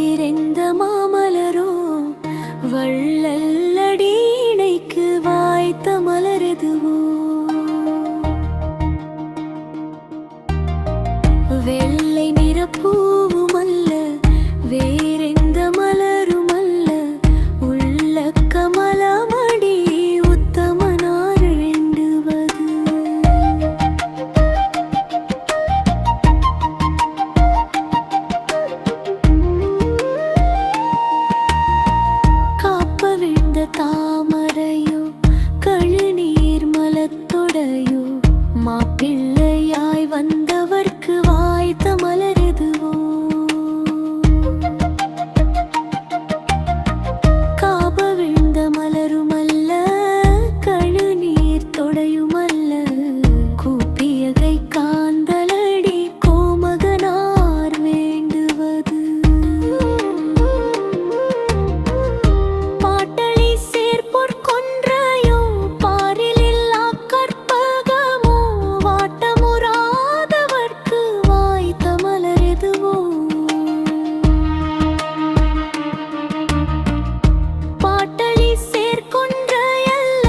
வேறெந்த மாமலரோ வள்ளல்லடி இணைக்கு வாய்த்த மலரெதுவோ வெள்ளை நிறப்பூவுமல்ல வேறெந்த மலருமல்ல உள்ள கமலமடி உத்தமனார் வேண்டுவது காப்பவிழ்ந்த தாமரையோ கழுநீர் மலத்தொடையோ மாப்பிள்ளையாய் வந்தவர்க்கு வாய்த்த மலரெதுவோ காபவிழ்ந்த மலருமல்ல கழுநீர் தொடையுமல்ல கூப்பியகை காந்தலடி கோமகனார் வேண்டுவது பாட்டளி சேர்ப்பொற் கொன்றையோ பாரிலில்லா கற்பகமோ வாட்டமுறாதவர்க்கு வாய்த்த மலரெதுவோ பாட்டளி சேர்க்கொன்றையல்ல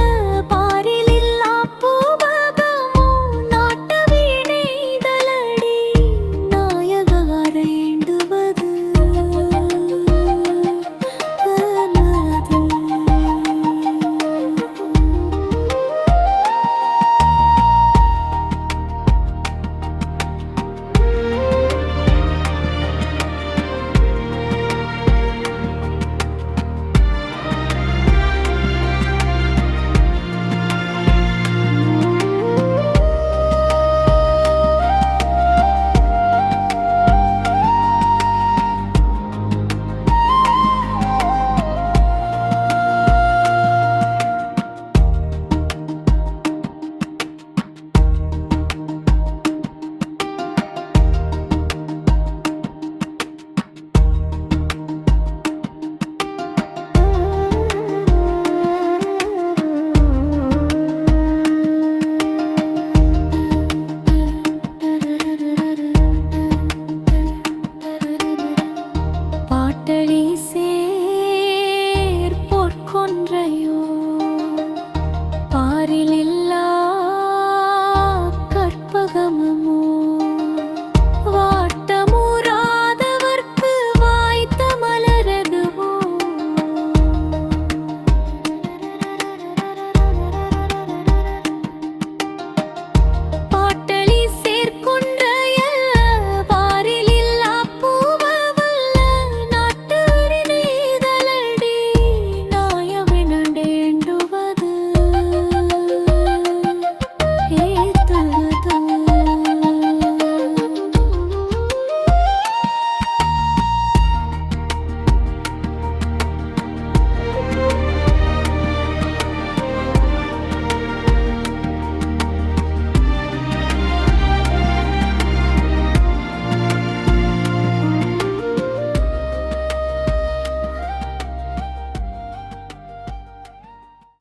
பாரிலில்லா பூபகமோ நாட்ட வீணைதலடி நாயகர் வேண்டுவது பாட்டளி